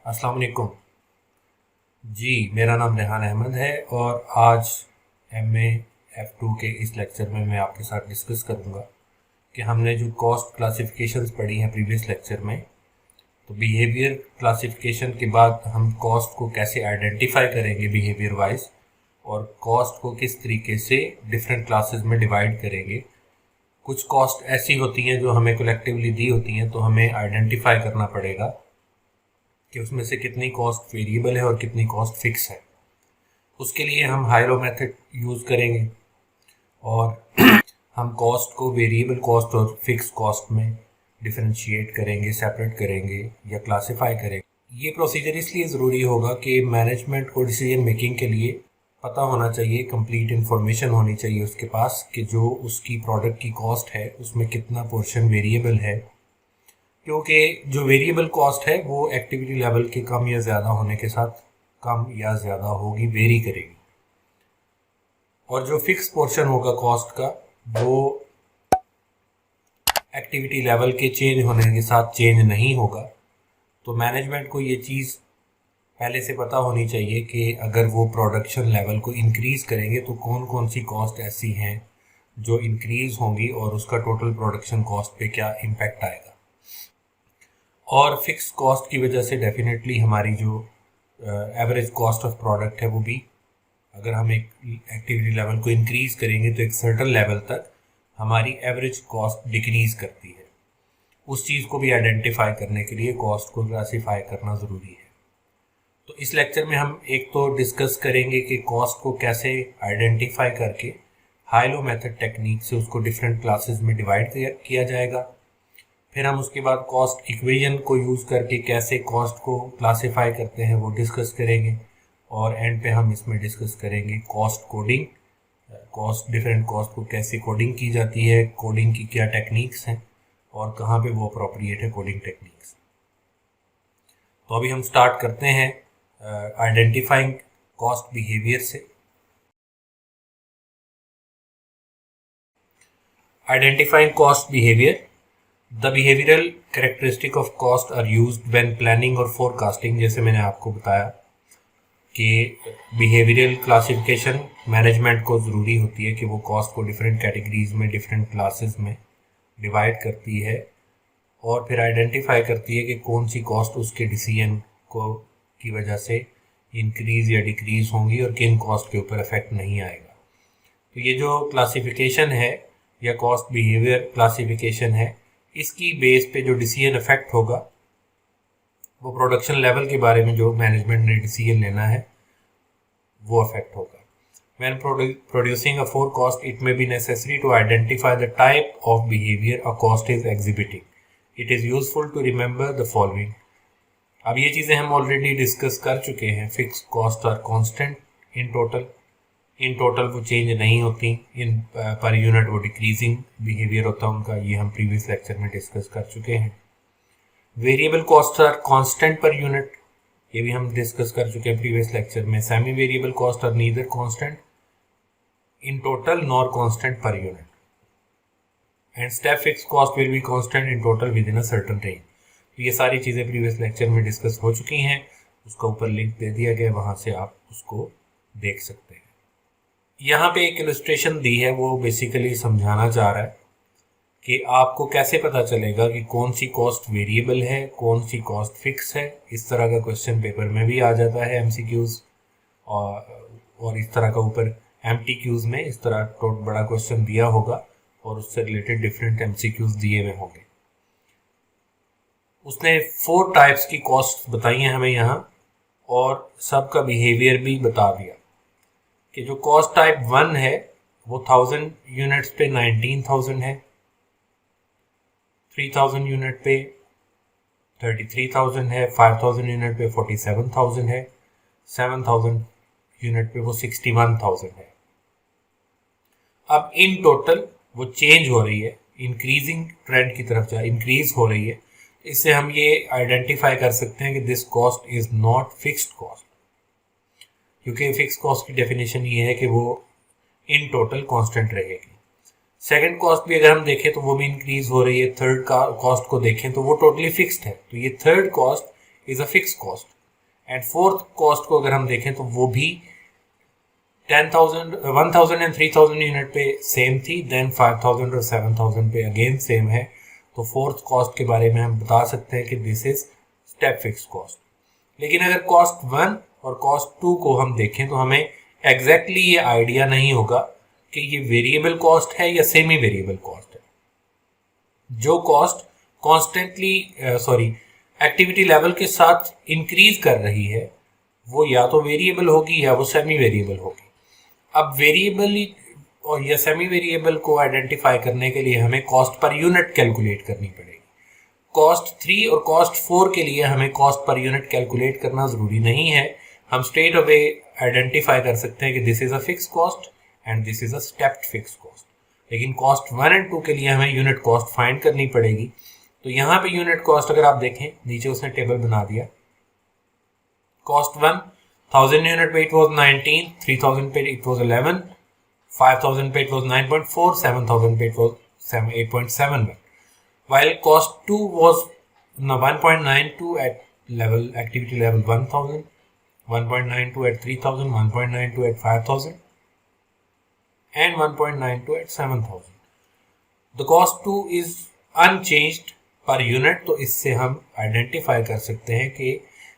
अस्सलाम वालेकुम जी। मेरा नाम रेहान अहमद है और आज MA F2 के इस लेक्चर में मैं आपके साथ डिस्कस करूंगा कि हमने जो कॉस्ट क्लासिफिकेशंस पढ़ी हैं प्रीवियस लेक्चर में, तो बिहेवियर क्लासिफिकेशन के बाद हम कॉस्ट को कैसे आइडेंटिफाई करेंगे बिहेवियर वाइज, और कॉस्ट को किस तरीके से डिफरेंट क्लासेस में डिवाइड करेंगे। कुछ कॉस्ट ऐसी होती हैं जो हमें कलेक्टिवली दी होती हैं, तो हमें आइडेंटिफाई करना पड़ेगा कि उसमें से कितनी कॉस्ट वेरिएबल है और कितनी कॉस्ट फिक्स है। उसके लिए हम हाई लो मेथड यूज़ करेंगे और हम कॉस्ट को वेरिएबल कॉस्ट और फिक्स कॉस्ट में डिफरेंशिएट करेंगे, सेपरेट करेंगे या क्लासिफाई करेंगे। ये प्रोसीजर इसलिए ज़रूरी होगा कि मैनेजमेंट को डिसीजन मेकिंग के लिए पता होना चाहिए, कंप्लीट इन्फॉर्मेशन होनी चाहिए उसके पास कि जो उसकी प्रोडक्ट की कॉस्ट है उसमें कितना पोर्शन वेरिएबल है, क्योंकि जो वेरिएबल कॉस्ट है वो एक्टिविटी लेवल के कम या ज़्यादा होने के साथ कम या ज़्यादा होगी, वेरी करेगी। और जो फिक्स पोर्शन होगा कॉस्ट का वो एक्टिविटी लेवल के चेंज होने के साथ चेंज नहीं होगा। तो मैनेजमेंट को ये चीज़ पहले से पता होनी चाहिए कि अगर वो प्रोडक्शन लेवल को इंक्रीज़ करेंगे तो कौन कौन सी कॉस्ट ऐसी हैं जो इंक्रीज़ होंगी और उसका टोटल प्रोडक्शन कॉस्ट पे क्या इम्पेक्ट आएगा। और फिक्स कॉस्ट की वजह से डेफिनेटली हमारी जो एवरेज कॉस्ट ऑफ प्रोडक्ट है वो भी, अगर हम एक एक्टिविटी लेवल को इंक्रीज़ करेंगे तो एक सर्टन लेवल तक हमारी एवरेज कॉस्ट डिक्रीज़ करती है। उस चीज़ को भी आइडेंटिफाई करने के लिए कॉस्ट को क्लासीफाई करना ज़रूरी है। तो इस लेक्चर में हम एक तो डिस्कस करेंगे कि कॉस्ट को कैसे आइडेंटिफाई करके हाई लो मेथड टेक्निक से उसको डिफरेंट क्लासेस में डिवाइड किया जाएगा। फिर हम उसके बाद कॉस्ट इक्वेशन को यूज़ करके कैसे कॉस्ट को क्लासिफाई करते हैं वो डिस्कस करेंगे। और एंड पे हम इसमें डिस्कस करेंगे cost coding, cost different cost को कैसे कोडिंग की जाती है, कोडिंग की क्या टेक्निक्स हैं और कहाँ पे वो अप्रोप्रिएट है कोडिंग टेक्निक्स। तो अभी हम स्टार्ट करते हैं आइडेंटिफाइंग कॉस्ट बिहेवियर से। Identifying cost behaviour. The behavioral characteristic of cost are used when planning और forecasting, जैसे मैंने आपको बताया कि बिहेवियरल क्लासिफिकेशन मैनेजमेंट को ज़रूरी होती है कि वो कॉस्ट को डिफरेंट कैटेगरीज में, डिफरेंट क्लासेस में डिवाइड करती है और फिर आइडेंटिफाई करती है कि कौन सी कॉस्ट उसके डिसीजन को की वजह से इंक्रीज़ या डिक्रीज़ होंगी और किन कॉस्ट के ऊपर इफेक्ट नहीं आएगा। तो ये जो क्लासिफिकेशन है या कॉस्ट बिहेवियर क्लासिफिकेशन है, इसकी बेस पे जो डिसीजन इफेक्ट होगा वो प्रोडक्शन लेवल के बारे में जो मैनेजमेंट ने डिसीजन लेना है वो अफेक्ट होगा। When producing a forecast, it may be necessary to identify the type of behavior a cost is exhibiting. It is useful to remember the following. अब ये चीज़ें हम ऑलरेडी डिस्कस कर चुके हैं। Fix cost are constant in total वो change नहीं होती, इन पर यूनिट वो डिक्रीजिंग बिहेवियर होता है उनका, ये हम प्रीवियस लेक्चर में डिस्कस कर चुके हैं। Variable cost are constant per unit, ये भी हम डिस्कस कर चुके हैं प्रीवियस लेक्चर में। Semi variable cost are neither constant in total nor constant per unit, and step fix cost will be constant in total within a certain range. तो ये सारी चीज़ें प्रीवियस लेक्चर में discuss हो चुकी हैं, उसका ऊपर लिंक दे दिया गया, वहाँ से आप उसको देख सकते हैं। यहाँ पे एक इलस्ट्रेशन दी है, वो बेसिकली समझाना चाह रहा है कि आपको कैसे पता चलेगा कि कौन सी कॉस्ट वेरिएबल है, कौन सी कॉस्ट फिक्स है। इस तरह का क्वेश्चन पेपर में भी आ जाता है MCQs, और इस तरह का ऊपर MTQs में इस तरह तो बड़ा क्वेश्चन दिया होगा और उससे रिलेटेड डिफरेंट MCQs दिए हुए होंगे। उसने 4 टाइप्स की कॉस्ट बताई हैं हमें यहाँ और सबका बिहेवियर भी बता दिया कि जो कॉस्ट टाइप 1 है वो 1000 यूनिट्स पे 19,000 है, 3000 यूनिट पे 33,000 है, 5000 यूनिट पे 47,000 है, 7000 यूनिट पे वो 61,000 है। अब इन टोटल वो चेंज हो रही है, इंक्रीजिंग ट्रेंड की तरफ इंक्रीज हो रही है। इससे हम ये आइडेंटिफाई कर सकते हैं कि this cost is not fixed cost, क्योंकि फिक्स कॉस्ट की डेफिनेशन ये है कि वो इन टोटल कांस्टेंट रहेगी। सेकंड कॉस्ट भी अगर हम देखें तो वो भी इंक्रीज हो रही है। थर्ड कॉस्ट को देखें तो वो टोटली फिक्स्ड है। तो ये third cost is a fix cost. And fourth cost को अगर हम देखें तो वो भी 10,000 1,000 एंड 3,000 यूनिट पे सेम थी, देन 5,000 और 7,000 पे अगेन सेम है। तो फोर्थ कॉस्ट के बारे में हम बता सकते हैं कि this is step fix cost. लेकिन अगर कॉस्ट 1 और कॉस्ट 2 को हम देखें तो हमें एग्जैक्टली ये आइडिया नहीं होगा कि ये वेरिएबल कॉस्ट है या सेमी वेरिएबल कॉस्ट है। जो कॉस्ट कॉन्स्टेंटली एक्टिविटी लेवल के साथ इंक्रीज कर रही है वो या तो वेरिएबल होगी या वो सेमी वेरिएबल होगी। अब वेरिएबल और या सेमी वेरिएबल को आइडेंटिफाई करने के लिए हमें कॉस्ट पर यूनिट कैलकुलेट करनी पड़ेगी। कॉस्ट 3 और कॉस्ट 4 के लिए हमें कॉस्ट पर यूनिट कैलकुलेट करना जरूरी नहीं है। हम स्ट्रेट अवे आइडेंटिफाई कर सकते हैं कि this is a fix cost and this is a stepped fix cost. लेकिन कॉस्ट 1 एंड 2 के लिए हमें यूनिट कॉस्ट फाइंड करनी पड़ेगी। तो यहाँ पे यूनिट कॉस्ट अगर आप देखें, नीचे उसने टेबल बना दिया। कॉस्ट 1 1000 यूनिट पे इट वाज 19, 3000 पे इट वाज 11, 5000 पे इट वाज 9.4, 7000 पे it was 8.71, while cost 2 was 1.92 at activity level 1000, 1.92 at 3000, 1.92 at 5000 and 1.92 at 7000. The cost 2 is unchanged per unit, तो इससे हम आइडेंटिफाई कर सकते हैं कि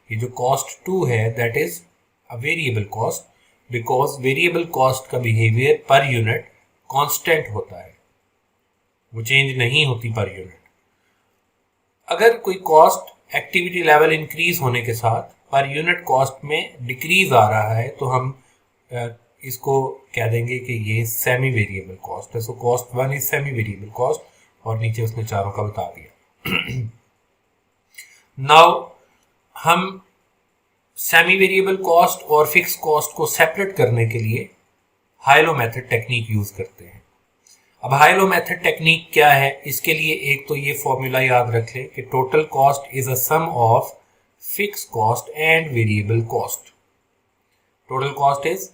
ये जो कॉस्ट 2 है that is a variable cost, because variable cost का बिहेवियर पर यूनिट कांस्टेंट होता है, वो चेंज नहीं होती पर यूनिट। अगर कोई कॉस्ट एक्टिविटी लेवल इंक्रीज होने के साथ पर यूनिट कॉस्ट में डिक्रीज आ रहा है तो हम इसको कह देंगे कि ये सेमी वेरिएबल कॉस्ट है। So cost 1 is semi variable cost, और नीचे उसने चारों का बता दिया। नाउ हम सेमी वेरिएबल कॉस्ट और फिक्स कॉस्ट को सेपरेट करने के लिए हाइलो मेथड टेक्निक यूज करते हैं। अब हाइलो मेथड टेक्निक क्या है, इसके लिए एक तो ये फॉर्मूला याद रख लें कि total cost is a sum of fix cost and variable cost. Total cost is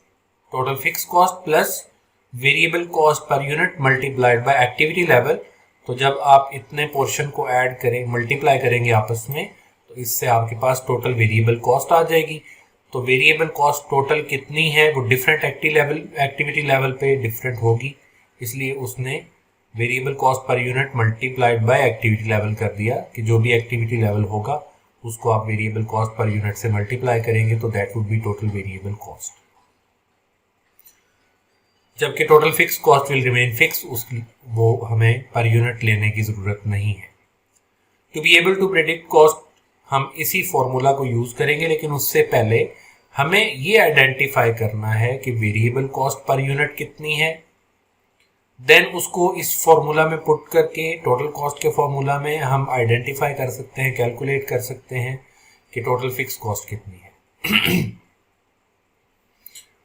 total fix cost plus variable cost per unit multiplied by activity level. तो जब आप इतने पोर्शन को ऐड करें, मल्टीप्लाई करेंगे आपस में, तो इससे आपके पास टोटल वेरिएबल कॉस्ट आ जाएगी। तो वेरिएबल कॉस्ट टोटल कितनी है वो डिफरेंट एक्टिविटी लेवल पे डिफरेंट होगी, इसलिए उसने variable cost per unit multiplied by activity level कर दिया कि जो भी एक्टिविटी लेवल होगा उसको आप वेरिएबल कॉस्ट पर यूनिट से मल्टीप्लाई करेंगे तो that would be total variable cost. जबकि total fix cost will remain fix, वो हमें पर यूनिट लेने की जरूरत नहीं है। To be able to predict cost हम इसी फॉर्मूला को यूज करेंगे, लेकिन उससे पहले हमें ये आइडेंटिफाई करना है कि वेरिएबल कॉस्ट पर यूनिट कितनी है। देन उसको इस फॉर्मूला में पुट करके टोटल कॉस्ट के फॉर्मूला में हम आइडेंटिफाई कर सकते हैं, कैलकुलेट कर सकते हैं कि टोटल फिक्स कॉस्ट कितनी है।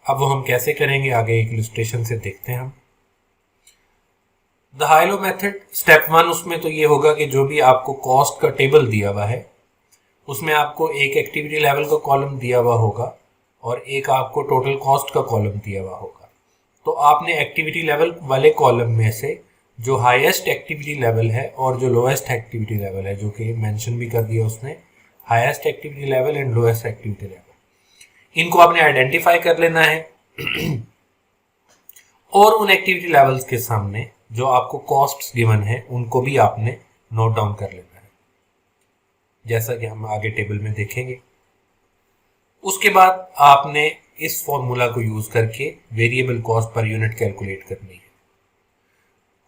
अब वो हम कैसे करेंगे आगे एक इलस्ट्रेशन से देखते हैं हम। द हाइलो मेथड स्टेप 1, उसमें तो ये होगा कि जो भी आपको कॉस्ट का टेबल दिया हुआ है उसमें आपको एक एक्टिविटी लेवल का कॉलम दिया हुआ होगा और एक आपको टोटल कॉस्ट का कॉलम दिया हुआ होगा। तो आपने एक्टिविटी लेवल वाले कॉलम में से जो हाईएस्ट एक्टिविटी लेवल है और जो लोएस्ट एक्टिविटी लेवल है, जो कि मेंशन भी कर दिया उसने, highest activity level and lowest activity level, इनको आपने आइडेंटिफाई कर लेना है। और उन एक्टिविटी लेवल्स के सामने जो आपको कॉस्ट्स गिवन है उनको भी आपने नोट डाउन कर लेना है, जैसा कि हम आगे टेबल में देखेंगे। उसके बाद आपने इस फॉर्मूला को यूज करके variable cost per unit calculate करनी है।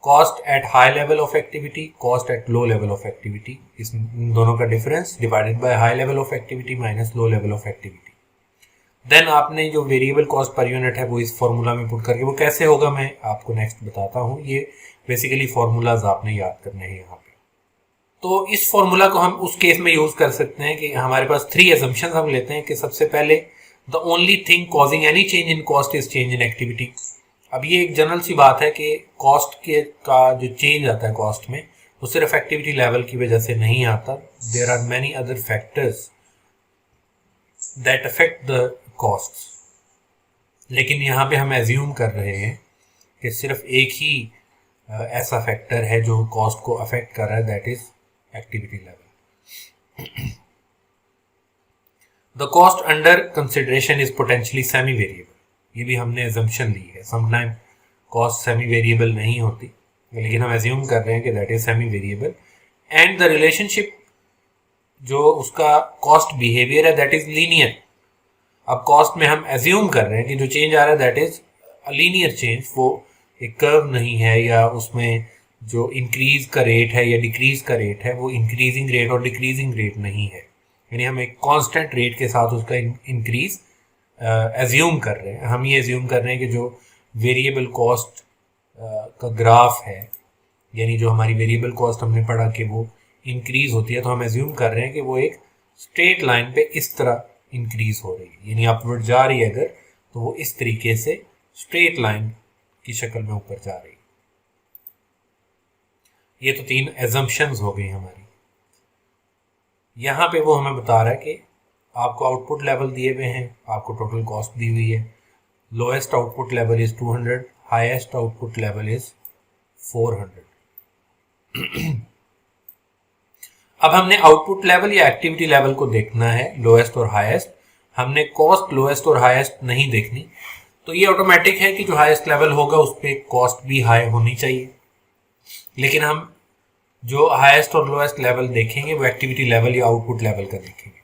Cost at high level of activity, cost at low level of activity, इस दोनों का difference divided by high level of activity minus low level of activity. Then आपने जो variable cost per unit है वो इस फॉर्मूला में पुट करके, वो कैसे होगा मैं आपको नेक्स्ट बताता हूँ। ये बेसिकली फॉर्मूलाज आपने याद करने हैं यहाँ पे। तो इस फॉर्मूला को हम उस केस में यूज कर सकते हैं कि हमारे पास 3 assumptions हम लेते हैं कि सबसे पहले the only thing causing any change in cost is change in activity. अब ये एक जनरल सी बात है कि कॉस्ट के का जो चेंज आता है कॉस्ट में वो सिर्फ एक्टिविटी लेवल की वजह से नहीं आता। There are many other factors that affect the cost, लेकिन यहाँ पे हम एज्यूम कर रहे हैं कि सिर्फ एक ही ऐसा फैक्टर है जो कॉस्ट को अफेक्ट कर रहा है, that is activity level. The cost under consideration is potentially semi variable. ये भी हमने एजम्पशन ली है, समटाइम कॉस्ट सेमी वेरिएबल नहीं होती, लेकिन हम एज्यूम कर रहे हैं कि that is semi variable. And the relationship जो उसका कॉस्ट बिहेवियर है दैट इज लीनियर। अब कॉस्ट में हम एज्यूम कर रहे हैं कि जो चेंज आ रहा है that is a linear change, वो एक कर्व नहीं है, या उसमें जो इंक्रीज का रेट है या डिक्रीज का रेट है वो इंक्रीजिंग रेट और डिक्रीजिंग रेट नहीं है, यानी हम एक कांस्टेंट रेट के साथ उसका इंक्रीज एज्यूम कर रहे हैं। हम ये एज्यूम कर रहे हैं कि जो वेरिएबल कॉस्ट का ग्राफ है, यानी जो हमारी वेरिएबल कॉस्ट हमने पढ़ा कि वो इंक्रीज होती है, तो हम एज्यूम कर रहे हैं कि वो एक स्ट्रेट लाइन पे इस तरह इंक्रीज हो रही है, यानी अपवर्ड जा रही है अगर, तो वो इस तरीके से स्ट्रेट लाइन की शक्ल में ऊपर जा रही है। ये तो 3 एजम्पशंस हो गई हमारी। यहां पे वो हमें बता रहा है कि आपको आउटपुट लेवल दिए हुए हैं, आपको टोटल कॉस्ट दी हुई है। Lowest output level is 200, highest output level is 400। अब हमने आउटपुट लेवल या एक्टिविटी लेवल को देखना है, लोएस्ट और हाईएस्ट। हमने कॉस्ट लोएस्ट और हाईएस्ट नहीं देखनी, तो ये ऑटोमेटिक है कि जो हाईएस्ट लेवल होगा उस पर कॉस्ट भी हाई होनी चाहिए। लेकिन हम जो हाईएस्ट और लोएस्ट लेवल देखेंगे वो एक्टिविटी लेवल या आउटपुट लेवल का देखेंगे।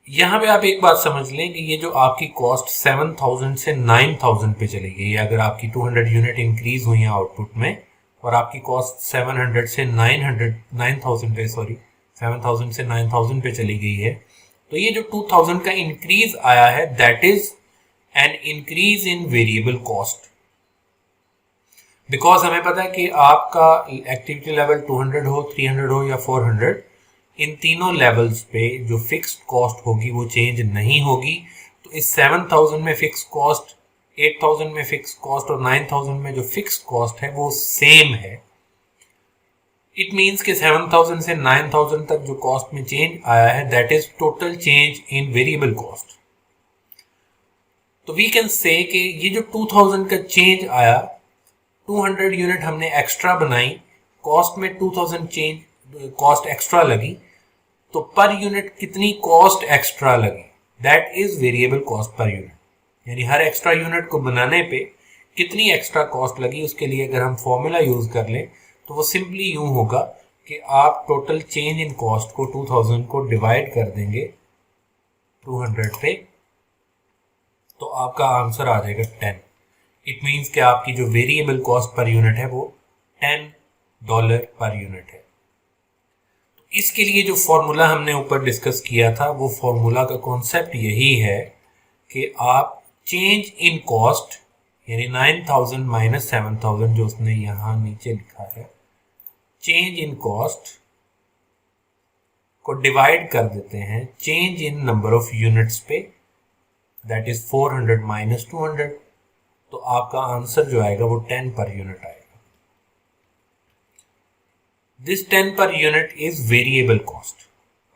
यहां पे आप एक बात समझ लें कि ये जो आपकी कॉस्ट 7000 से 9000 पे चली गई है, अगर आपकी 200 यूनिट इंक्रीज हुई है आउटपुट में और आपकी कॉस्ट 700 से 9000 पे 7000 से 9000 पे चली गई है, तो ये जो 2000 का इंक्रीज आया है that is an increase in variable cost. Because हमें पता है कि आपका एक्टिविटी लेवल 200 हो, 300 हो या 400, इन तीनों लेवल्स पे जो फिक्स्ड कॉस्ट होगी वो चेंज नहीं होगी। तो इस 7000 में फिक्स कॉस्ट, 8000 में फिक्स कॉस्ट और 9000 में जो फिक्स कॉस्ट है वो सेम है। इट मीन्स कि 7000 से 9000 तक जो कॉस्ट में चेंज आया है that is total change in variable cost. तो वी कैन से कि ये जो 2000 का चेंज आया, 200 यूनिट हमने एक्स्ट्रा बनाई, कॉस्ट में 2000 चेंज कॉस्ट एक्स्ट्रा लगी, तो पर यूनिट कितनी कॉस्ट एक्स्ट्रा लगी, that is variable cost per unit. यानी हर एक्स्ट्रा यूनिट को बनाने पे कितनी एक्स्ट्रा कॉस्ट लगी, उसके लिए अगर हम फॉर्मूला यूज कर लें तो वो सिंपली यूं होगा कि आप टोटल चेंज इन कॉस्ट को 2000 को डिवाइड कर देंगे 200 पे, तो आपका आंसर आ जाएगा 10। इट मीन्स कि आपकी जो वेरिएबल कॉस्ट पर यूनिट है वो $10 पर यूनिट है। तो इसके लिए जो फॉर्मूला हमने ऊपर डिस्कस किया था वो फॉर्मूला का कॉन्सेप्ट यही है कि आप चेंज इन कॉस्ट यानी 9000 माइनस 7000 जो उसने यहां नीचे लिखा है, चेंज इन कॉस्ट को डिवाइड कर देते हैं change in number of units पे, दैट इज 400 माइनस 200, तो आपका आंसर जो आएगा वो 10 पर यूनिट आएगा। दिस 10 पर unit is variable cost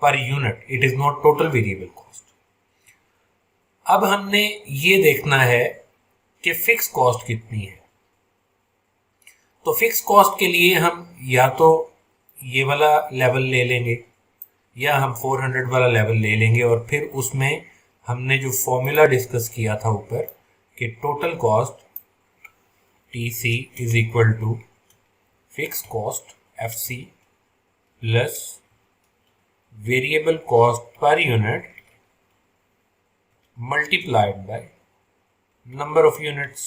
per unit, it is not total variable cost. अब हमने ये देखना है कि फिक्स कॉस्ट कितनी है। तो फिक्स कॉस्ट के लिए हम या तो ये वाला लेवल ले लेंगे या हम 400 वाला लेवल ले लेंगे, और फिर उसमें हमने जो फॉर्मूला डिस्कस किया था ऊपर कि total cost TC is equal to fix cost FC plus variable cost per unit multiplied by number of units.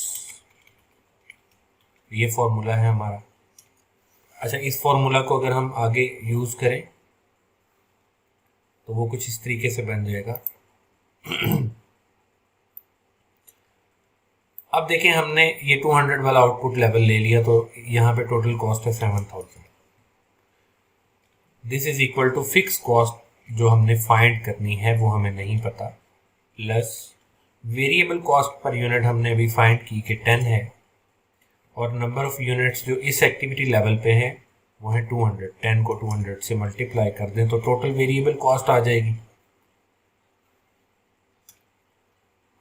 ये फॉर्मूला है हमारा। अच्छा, इस फॉर्मूला को अगर हम आगे यूज करें तो वो कुछ इस तरीके से बन जाएगा। अब देखें, हमने ये 200 वाला आउटपुट लेवल ले लिया, तो यहाँ पे टोटल कॉस्ट है 7000। This is equal to fix cost जो हमने फाइंड करनी है वो हमें नहीं पता, plus variable cost per unit हमने अभी फाइंड की कि 10 है, और नंबर ऑफ यूनिट्स जो इस एक्टिविटी लेवल पे है वो है 200। 10 को 200 से मल्टीप्लाई कर दें तो टोटल वेरिएबल कॉस्ट आ जाएगी।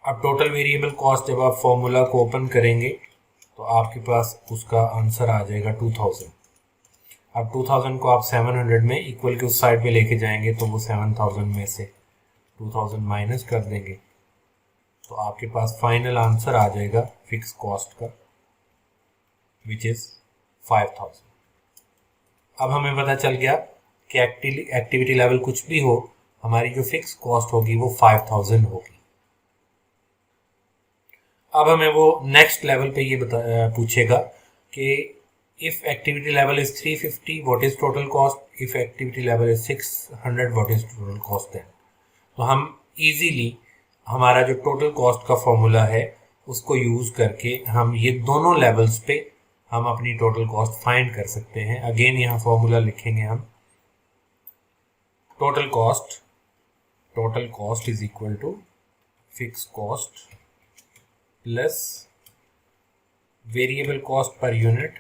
अब टोटल वेरिएबल कॉस्ट जब आप फॉर्मूला को ओपन करेंगे तो आपके पास उसका आंसर आ जाएगा 2000। अब 2000 को आप 700 में इक्वल के उस साइड पे लेके जाएंगे तो वो 7000 में से 2000 माइनस कर देंगे तो आपके पास फाइनल आंसर आ जाएगा फिक्स कॉस्ट का, विच इज 5000। अब हमें पता चल गया कि एक्टिविटी लेवल कुछ भी हो, हमारी जो फिक्स कॉस्ट होगी वो 5000 होगी। अब हमें वो नेक्स्ट लेवल पे ये पूछेगा कि if activity level is 350 what is total cost, if activity level is 600 what is total cost then. तो हम इजीली हमारा जो टोटल कॉस्ट का फॉर्मूला है उसको यूज करके हम ये दोनों लेवल्स पे हम अपनी टोटल कॉस्ट फाइंड कर सकते हैं। अगेन यहाँ फॉर्मूला लिखेंगे हम, total cost is equal to fix cost plus variable cost per unit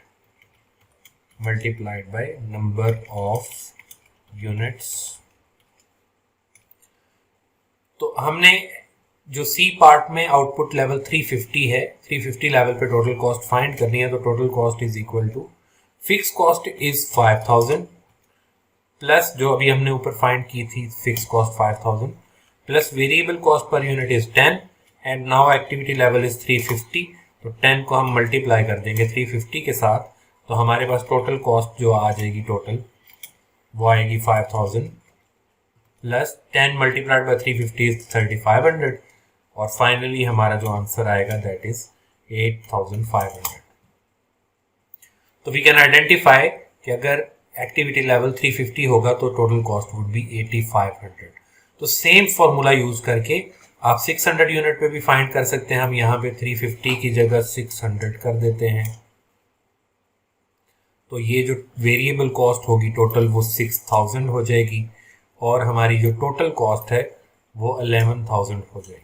multiplied by number of units. तो हमने जो सी पार्ट में आउटपुट लेवल 350 है, 350 लेवल पे टोटल कॉस्ट फाइंड करनी है, तो total cost is equal to fix cost is 5000 plus जो अभी हमने ऊपर फाइंड की थी fix cost 5000 plus variable cost per unit is 10 and now activity level is 350। तो 10 को हम मल्टीप्लाई कर देंगे 350 के साथ, तो हमारे पास टोटल कॉस्ट जो आ जाएगी टोटल वो आएगी 5000 प्लस 10 मल्टीप्लाइड बाय 350 इज 3500 और फाइनली हमारा जो आंसर आएगा दैट इज 8500। तो वी कैन आइडेंटिफाई कि अगर एक्टिविटी लेवल 350 होगा तो टोटल कॉस्ट वुड बी 8500। तो सेम फॉर्मूला यूज करके आप 600 यूनिट पे भी फाइंड कर सकते हैं। हम यहाँ पे 350 की जगह 600 कर देते हैं, तो ये जो वेरिएबल कॉस्ट होगी टोटल वो 6000 हो जाएगी और हमारी जो टोटल कॉस्ट है वो 11000 हो जाएगी।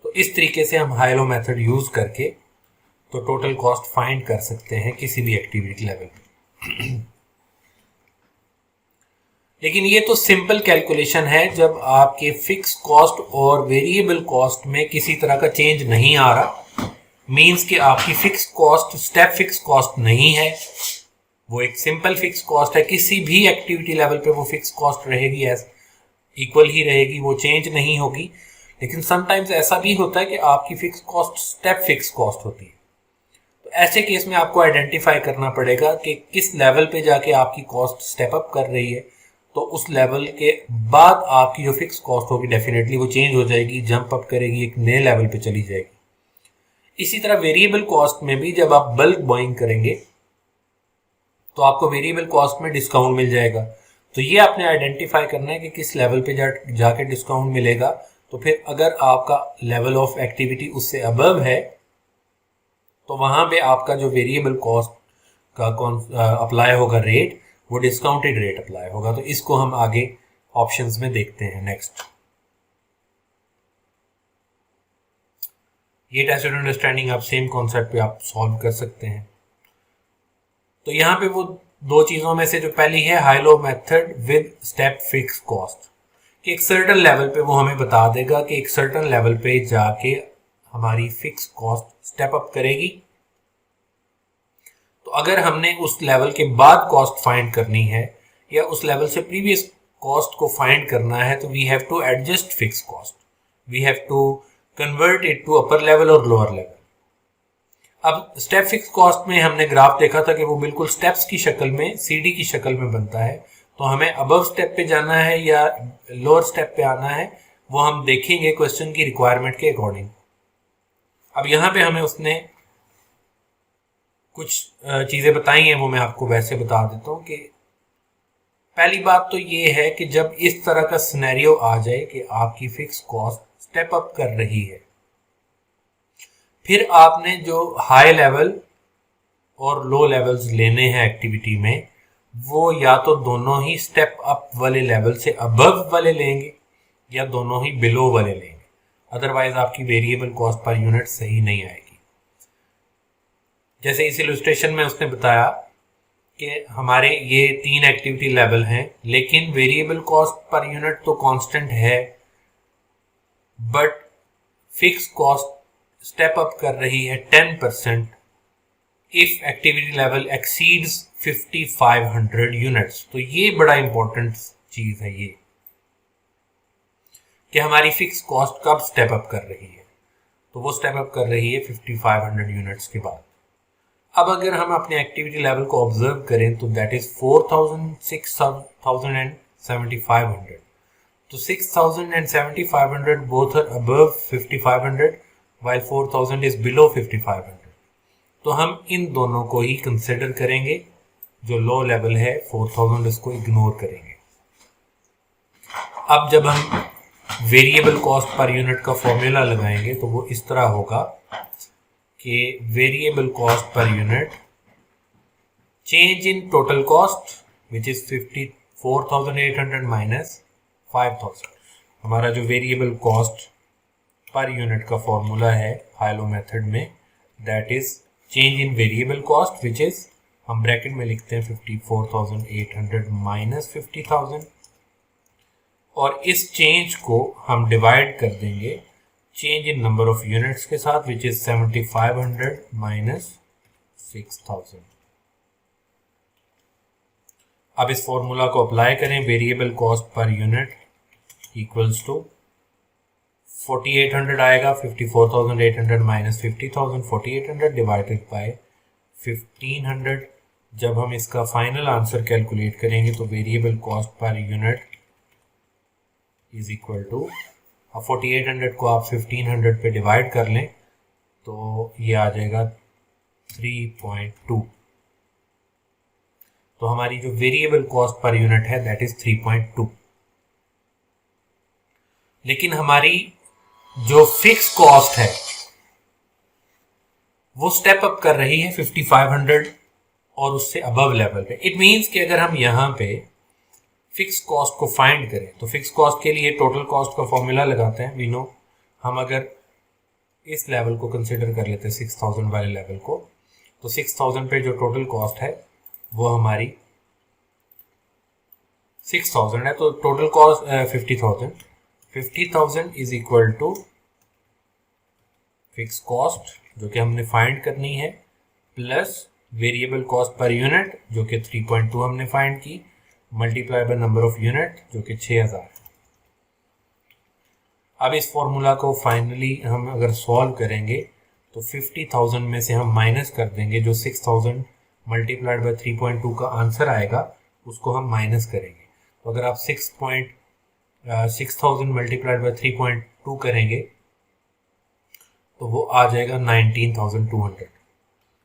तो इस तरीके से हम हाई लो मेथड यूज करके तो टोटल कॉस्ट फाइंड कर सकते हैं किसी भी एक्टिविटी लेवल पे। लेकिन ये तो सिंपल कैलकुलेशन है जब आपके फिक्स कॉस्ट और वेरिएबल कॉस्ट में किसी तरह का चेंज नहीं आ रहा, मींस कि आपकी fix cost step fix cost नहीं है, वो एक सिंपल फिक्स कॉस्ट है। किसी भी एक्टिविटी लेवल पे वो फिक्स कॉस्ट रहेगी, इक्वल ही रहेगी, वो चेंज नहीं होगी। लेकिन समटाइम्स ऐसा भी होता है कि आपकी fix cost step fix cost होती है, तो ऐसे केस में आपको आइडेंटिफाई करना पड़ेगा कि किस लेवल पे जाके आपकी कॉस्ट स्टेप अप कर रही है, तो उस लेवल के बाद आपकी जो फिक्स कॉस्ट होगी डेफिनेटली वो चेंज हो जाएगी, जंप अप करेगी, एक नए लेवल पे चली जाएगी। इसी तरह वेरिएबल कॉस्ट में भी जब आप बल्क बाइंग करेंगे तो आपको वेरिएबल कॉस्ट में डिस्काउंट मिल जाएगा। तो ये आपने आइडेंटिफाई करना है कि किस लेवल पे जाके डिस्काउंट मिलेगा। तो फिर अगर आपका लेवल ऑफ एक्टिविटी उससे अबव है तो वहां पे आपका जो वेरिएबल कॉस्ट का अप्लाई होगा रेट, वो डिस्काउंटेड रेट अप्लाई होगा। तो इसको हम आगे ऑप्शंस में देखते हैं। नेक्स्ट, ये टेस्टेड अंडरस्टैंडिंग आप सेम कॉन्सेप्ट पे आप सॉल्व कर सकते हैं। तो यहाँ पे वो दो चीजों में से जो पहली है high low method with step fix cost, कि एक सर्टन लेवल पे वो हमें बता देगा कि एक सर्टन लेवल पे जाके हमारी फिक्स कॉस्ट स्टेप अप करेगी। तो अगर हमने उस लेवल के बाद कॉस्ट फाइंड करनी है या उस लेवल से प्रीवियस कॉस्ट को फाइंड करना है, तो we have to adjust fix cost, we have to convert it to upper level और लोअर लेवल। अब स्टेप फिक्स कॉस्ट में हमने ग्राफ देखा था कि वो बिल्कुल स्टेप्स की शक्ल में, सीडी की शक्ल में बनता है। तो हमें अबव स्टेप पे जाना है या लोअर स्टेप पे आना है, वो हम देखेंगे क्वेश्चन की रिक्वायरमेंट के अकॉर्डिंग। अब यहाँ पे हमें उसने कुछ चीजें बताई हैं, वो मैं आपको वैसे बता देता हूँ कि पहली बात तो ये है कि जब इस तरह का सिनेरियो आ जाए कि आपकी फिक्स कॉस्ट स्टेप अप कर रही है, फिर आपने जो हाई लेवल और लो लेवल्स लेने हैं एक्टिविटी में, वो या तो दोनों ही स्टेप अप वाले लेवल से अबव वाले लेंगे या दोनों ही बिलो वाले लेंगे, अदरवाइज आपकी वेरिएबल कॉस्ट पर यूनिट सही नहीं आएगी। जैसे इस इलस्ट्रेशन में उसने बताया कि हमारे ये 3 एक्टिविटी लेवल हैं, लेकिन वेरिएबल कॉस्ट पर यूनिट तो कांस्टेंट है, but fix cost step up कर रही है 10% if activity level exceeds 5500 units. तो ये बड़ा इंपॉर्टेंट चीज है ये, कि हमारी फिक्स कॉस्ट कब स्टेप अप कर रही है। तो वो स्टेप अप कर रही है 5500 यूनिट्स के बाद। अब अगर हम अपने एक्टिविटी लेवल को ऑब्जर्व करें तो दैट इज 4000, 6000 एंड 7500। तो 6000 and 7500 both are above 5500 while 4000 is below 5500। तो हम इन दोनों को ही कंसिडर करेंगे। जो लो लेवल है 4000 इसको इग्नोर करेंगे। अब जब हम वेरिएबल कॉस्ट पर यूनिट का फॉर्मूला लगाएंगे तो वो इस तरह होगा कि variable cost per unit change in total cost which is 54,800 minus 5000। हमारा जो वेरिएबल कॉस्ट पर यूनिट का फॉर्मूला है हाइलो मेथड में, that is change in variable cost which is, हम ब्रैकेट में लिखते हैं 54,800 माइनस 50,000, और इस चेंज को हम डिवाइड कर देंगे change in number of units के साथ विच इज 7500 माइनस 6000। अब इस फॉर्मूला को अप्लाई करें। Variable cost per unit equals to 4800 आएगा, 54,800 माइनस 50,000, 4800 डिवाइडेड बाय 1500। जब हम इसका फाइनल आंसर कैलकुलेट करेंगे तो variable cost per unit is equal to, 4800 को आप 1500 पे डिवाइड कर लें तो ये आ जाएगा 3.2। तो हमारी जो वेरिएबल कॉस्ट पर यूनिट है दैट इज 3.2। लेकिन हमारी जो फिक्स कॉस्ट है वो स्टेप अप कर रही है 5500 और उससे अबव लेवल पे। इट मींस कि अगर हम यहाँ पे फिक्स कॉस्ट को फाइंड करें तो फिक्स कॉस्ट के लिए टोटल कॉस्ट का फॉर्मूला लगाते हैं। वी नो, हम अगर इस लेवल को कंसिडर कर लेते हैं 6000 वाले लेवल को, तो 6000 पे जो टोटल कॉस्ट है वो हमारी 6000 है। तो total cost 50,000 is equal to fix cost जो कि हमने फाइंड करनी है, plus variable cost per unit जो कि 3.2 हमने फाइंड की, multiply by number of unit जो कि 6000। अब इस फॉर्मूला को फाइनली हम अगर सॉल्व करेंगे तो 50,000 में से हम माइनस कर देंगे, जो 6000 मल्टीप्लाइड बाय 3.2 का आंसर आएगा उसको हम माइनस करेंगे। तो अगर आप 6000 मल्टीप्लाइड बाय 3.2 करेंगे तो वो आ जाएगा 19,200।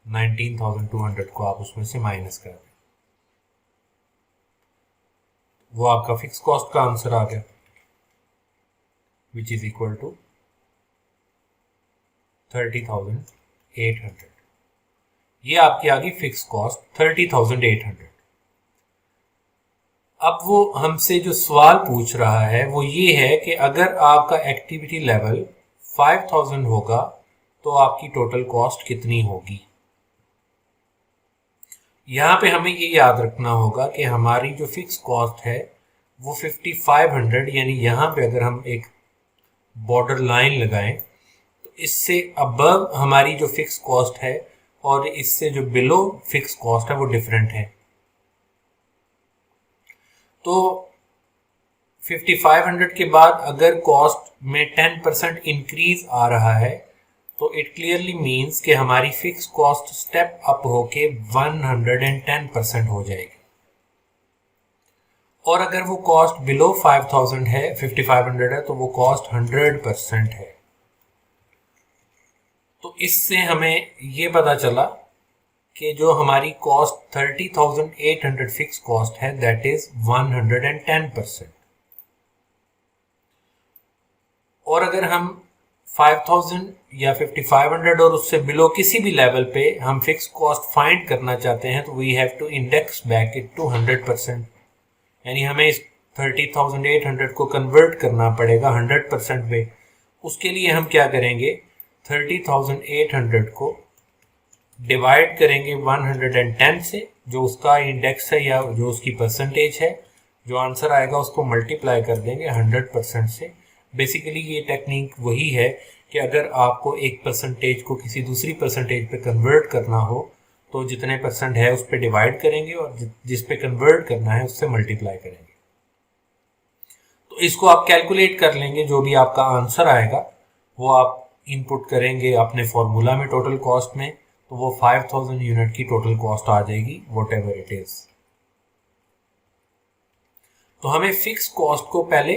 19,200 को आप उसमें से माइनस कर दें, वो आपका फिक्स कॉस्ट का आंसर आ गया विच इज इक्वल टू 30,800। ये आपकी आ गई फिक्स कॉस्ट 30,800। अब वो हमसे जो सवाल पूछ रहा है वो ये है कि अगर आपका एक्टिविटी लेवल 5000 होगा तो आपकी टोटल कॉस्ट कितनी होगी। यहाँ पे हमें ये याद रखना होगा कि हमारी जो फिक्स कॉस्ट है वो 5500, यानी यहाँ पे अगर हम एक बॉर्डर लाइन लगाएं तो इससे अबव हमारी जो फिक्स कॉस्ट है और इससे जो बिलो फिक्स कॉस्ट है वो डिफरेंट है। तो 5500 के बाद अगर कॉस्ट में 10% इंक्रीज आ रहा है तो इट क्लियरली मीन्स कि हमारी फिक्स कॉस्ट स्टेप अप होके 110% हो जाएगी। और अगर वो कॉस्ट बिलो 5000 है, 5500 है, तो वो कॉस्ट 100% है। तो इससे हमें ये पता चला कि जो हमारी कॉस्ट 30,800 फिक्स कॉस्ट है दैट इज 110%। और अगर हम 5000 या 5500 और उससे बिलो किसी भी लेवल पे हम फिक्स कॉस्ट फाइंड करना चाहते हैं तो we have to index back it to 100%, यानी हमें इस 30,800 को कन्वर्ट करना पड़ेगा 100% पे। उसके लिए हम क्या करेंगे, 30,800 को डिवाइड करेंगे 110 से, जो उसका इंडेक्स है या जो उसकी परसेंटेज है, जो आंसर आएगा उसको मल्टीप्लाई कर देंगे 100% से। बेसिकली ये टेक्निक वही है कि अगर आपको एक परसेंटेज को किसी दूसरी परसेंटेज पे कन्वर्ट करना हो तो जितने परसेंट है उस पर डिवाइड करेंगे और जिस पे कन्वर्ट करना है उससे मल्टीप्लाई करेंगे। तो इसको आप कैलकुलेट कर लेंगे, जो भी आपका आंसर आएगा वो आप इनपुट करेंगे अपने फॉर्मूला में टोटल कॉस्ट में, तो वो 5000 यूनिट की टोटल कॉस्ट आ जाएगी वॉट एवर इट इज। तो हमें फिक्स कॉस्ट को पहले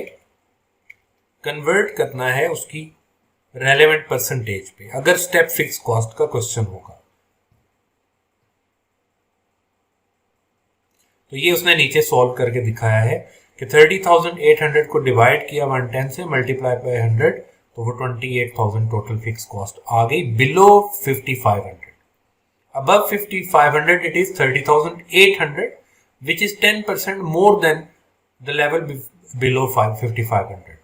कन्वर्ट करना है उसकी रेलेवेंट परसेंटेज पे, अगर स्टेप फिक्स कॉस्ट का क्वेश्चन होगा। तो ये उसने नीचे सॉल्व करके दिखाया है कि 30,800 को डिवाइड किया 110 से, मल्टीप्लाई बाय 100, तो वो 28,000 टोटल फिक्स कॉस्ट आ गई below 5500। Above 5500 it is 30,800 which is 10% more than the level below 5500।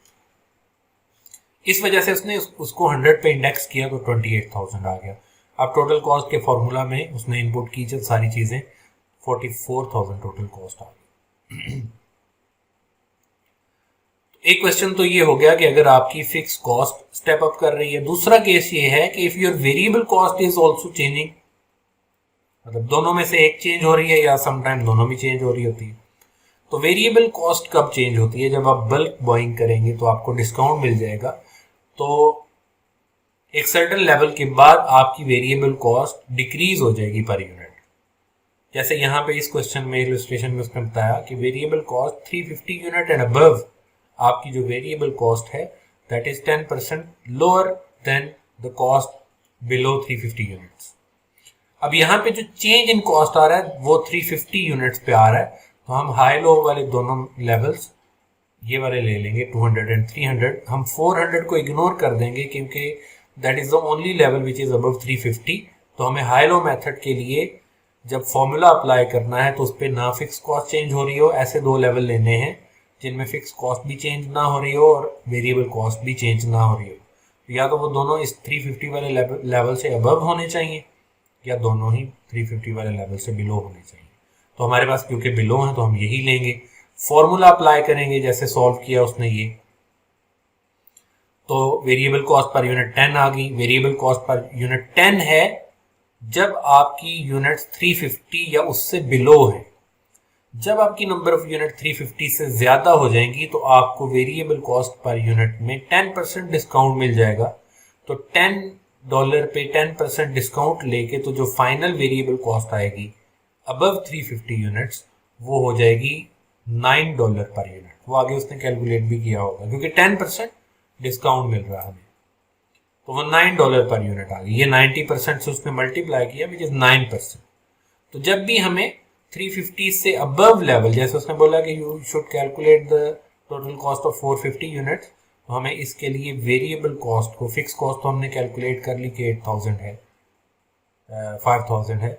इस वजह से उसने उसको 100 पे इंडेक्स किया तो 28,000 आ गया। अब टोटल कॉस्ट के फॉर्मूला में उसने इनपुट की जब सारी चीजें 44,000 टोटल कॉस्ट आ गई। एक क्वेश्चन तो ये हो गया कि अगर आपकी फिक्स कॉस्ट स्टेप अप कर रही है। दूसरा केस ये है कि if your variable cost is also changing, मतलब दोनों में से एक चेंज हो रही है या समटाइम दोनों भी चेंज हो रही होती है। तो वेरिएबल कॉस्ट कब चेंज होती है? जब आप बल्क बाइंग करेंगे तो आपको डिस्काउंट मिल जाएगा, तो एक सर्टेन लेवल के बाद आपकी वेरिएबल कॉस्ट डिक्रीज हो जाएगी पर यूनिट। जैसे यहाँ पे इस क्वेश्चन में इलस्ट्रेशन में उसने बताया कि variable cost 350 unit and above आपकी जो वेरिएबल कॉस्ट है that is 10% lower than the cost below 350 units. अब यहाँ पे जो चेंज इन कॉस्ट आ रहा है वो 350 यूनिट्स पे आ रहा है, तो हम हाई लो वाले दोनों लेवल्स ये वाले ले लेंगे 200 एंड 300। हम 400 को इग्नोर कर देंगे क्योंकि that is the only level which is above 350। तो हमें हाई लो मेथड के लिए जब फॉर्मूला अप्लाई करना है तो उस पर ना फिक्स कॉस्ट चेंज हो रही हो, ऐसे दो लेवल लेने हैं जिनमें फिक्स कॉस्ट भी चेंज ना हो रही हो और वेरिएबल कॉस्ट भी चेंज ना हो रही हो। तो या तो वो दोनों इस 350 वाले लेवल से अबव होने चाहिए या दोनों ही 350 वाले लेवल से बिलो होने चाहिए। तो हमारे पास क्योंकि बिलो है तो हम यही लेंगे, फॉर्मूला अप्लाई करेंगे जैसे सॉल्व किया उसने ये, तो वेरिएबल कॉस्ट पर यूनिट 10 आ गई। वेरिएबल कॉस्ट पर यूनिट 10 है जब आपकी यूनिट्स 350 या उससे बिलो है। जब आपकी नंबर ऑफ यूनिट 350 से ज्यादा हो जाएंगी तो आपको वेरिएबल कॉस्ट पर यूनिट में 10% डिस्काउंट मिल जाएगा। तो $10 पे 10% डिस्काउंट लेके तो जो फाइनल वेरिएबल कॉस्ट आएगी अबव 350 यूनिट्स वो हो जाएगी $9 पर यूनिट। वो आगे उसने कैलकुलेट भी किया होगा क्योंकि 10% डिस्काउंट मिल रहा है हमें, तो वो $9 पर यूनिट आ गई। ये 90% से उसने मल्टीप्लाई किया विच इज 9%। तो जब भी हमें 350 से अबव लेवल, जैसे उसने बोला कि you should calculate the total cost of 450 units, तो हमें इसके लिए वेरिएबल कॉस्ट को, फिक्स कॉस्ट तो हमने कैलकुलेट कर ली कि 8000 है, 5000 है,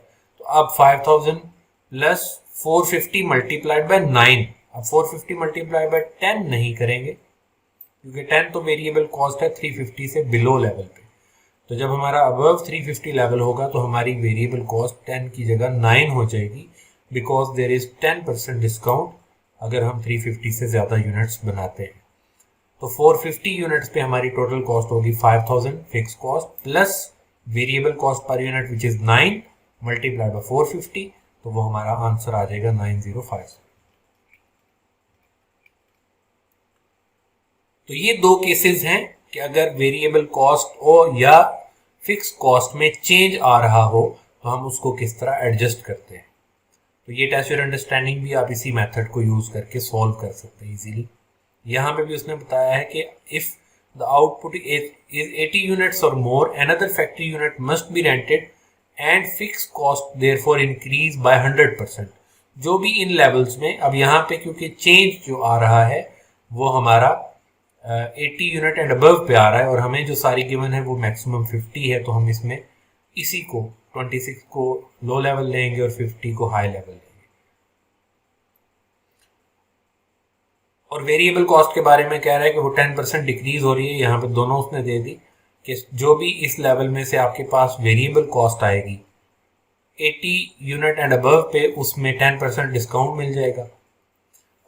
तो अब 5000 प्लस 450 मल्टीप्लाइड बाय 9। अब 450 मल्टीप्लाइड बाय 10 नहीं करेंगे क्योंकि 10 तो वेरिएबल कॉस्ट है 350 से बिलो लेवल पे। तो जब हमारा अबव 350 लेवल होगा तो हमारी वेरिएबल कॉस्ट 10 की जगह 9 हो जाएगी बिकॉज देयर इज 10% डिस्काउंट अगर हम 350 से ज़्यादा यूनिट्स बनाते हैं। तो 450 यूनिट्स पे हमारी टोटल कॉस्ट होगी 5000 fix cost plus variable cost per unit which is 9 multiplied by 450, तो वो हमारा आंसर आ जाएगा 9050। तो ये दो केसेस हैं कि अगर वेरिएबल कॉस्ट हो या फिक्स कॉस्ट में चेंज आ रहा हो तो हम उसको किस तरह एडजस्ट करते हैं। तो ये टेस्ट योर अंडरस्टैंडिंग भी आप इसी मेथड को यूज करके सॉल्व कर सकते हैं इजीली। यहाँ पे भी उसने बताया है कि if the output is 80 units और more another factory unit must be rented and fix cost therefore increase by 100%। जो भी इन लेवल्स में, अब यहाँ पे क्योंकि चेंज जो आ रहा है वो हमारा 80 यूनिट एंड अबव पे आ रहा है और हमें जो सारी गिवन है वो मैक्सिमम 50 है, तो हम इसमें इसी को 26 को लो लेवल लेंगे और 50 को हाई लेवल लेंगे। और वेरिएबल कॉस्ट के बारे में कह रहा है कि वो 10% डिक्रीज हो रही है। यहाँ पे दोनों उसने दे दी कि जो भी इस लेवल में से आपके पास वेरिएबल कॉस्ट आएगी 80 यूनिट एंड अबव पे उसमें 10% डिस्काउंट मिल जाएगा,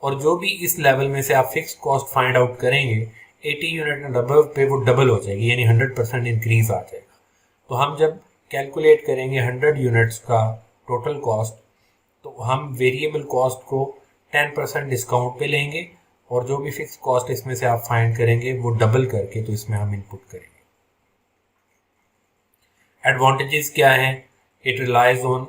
और जो भी इस लेवल में से आप फिक्स कॉस्ट फाइंड आउट करेंगे 80 यूनिट एंड अबव पे वो डबल हो जाएगी, यानी 100% इंक्रीज आ जाएगा। तो हम जब कैलकुलेट करेंगे 100 यूनिट्स का टोटल कॉस्ट, तो हम वेरिएबल कॉस्ट को 10% डिस्काउंट पे लेंगे और जो भी फिक्स कॉस्ट इसमें से आप फाइंड करेंगे वो डबल करके तो इसमें हम इनपुट करेंगे। एडवांटेजेस क्या हैं? It relies on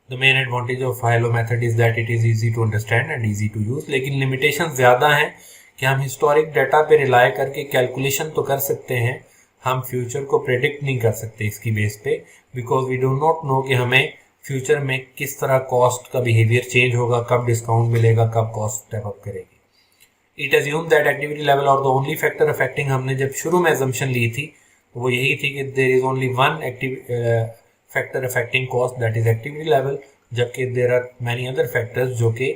the main advantage of high low method is that it is easy to understand and easy to use, लेकिन लिमिटेशन ज़्यादा हैं कि हम हिस्टोरिक डाटा पे रिलाई करके कैलकुलेशन तो कर सकते हैं, हम फ्यूचर को प्रेडिक्ट नहीं कर सकते इसकी बेस पे, because we do not know कि हमें फ्यूचर में किस तरह कॉस्ट का बिहेवियर चेंज होगा, कब डिस्काउंट मिलेगा, कब कॉस्ट स्टेप अप करेगी। It assume that activity level और द ओनली फैक्टर अफेक्टिंग, हमने जब शुरू में एजम्पशन ली थी तो वो यही थी कि there is only one factor affecting cost, that is activity level, जबकि there are many other factors जो कि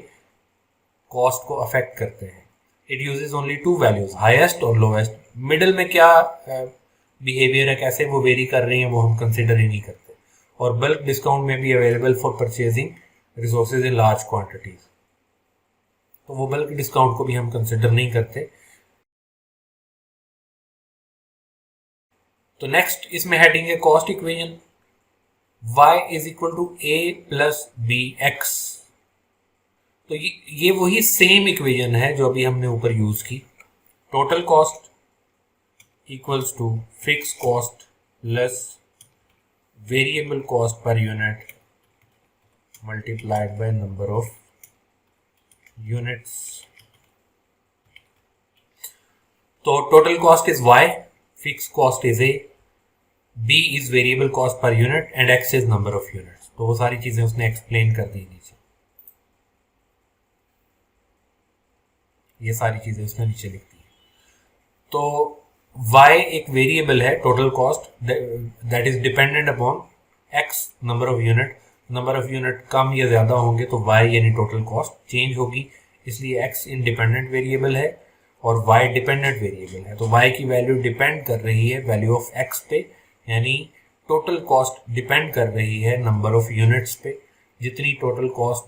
कॉस्ट को अफेक्ट करते हैं। It uses only two values, highest और लोएस्ट। मिडिल में क्या बिहेवियर है, कैसे वो वेरी कर रही हैं, वो हम कंसिडर ही नहीं करते। और बल्क डिस्काउंट में भी available for purchasing resources in large quantities, तो वो बल्क डिस्काउंट को भी हम कंसिडर नहीं करते। तो नेक्स्ट इसमें हेडिंग है cost equation, y is equal to a plus B X. तो ये वही सेम इक्वेशन है जो अभी हमने ऊपर यूज की। Total cost equals to fix cost less variable cost per unit multiplied by number of units. तो total cost is y, fix cost is a, b is variable cost per unit and x is number of units. तो वो सारी चीजें उसने explain कर दी नीचे, ये सारी चीजें उसने नीचे लिख दी। तो y एक वेरिएबल है total cost, that is dependent upon x number of unit. Number of unit कम या ज्यादा होंगे तो y यानी टोटल कॉस्ट चेंज होगी, इसलिए x इंडिपेंडेंट वेरिएबल है और y डिपेंडेंट वेरिएबल है। तो y की वैल्यू डिपेंड कर रही है वैल्यू ऑफ x पे, यानी टोटल कॉस्ट डिपेंड कर रही है नंबर ऑफ यूनिट्स पे। जितनी total cost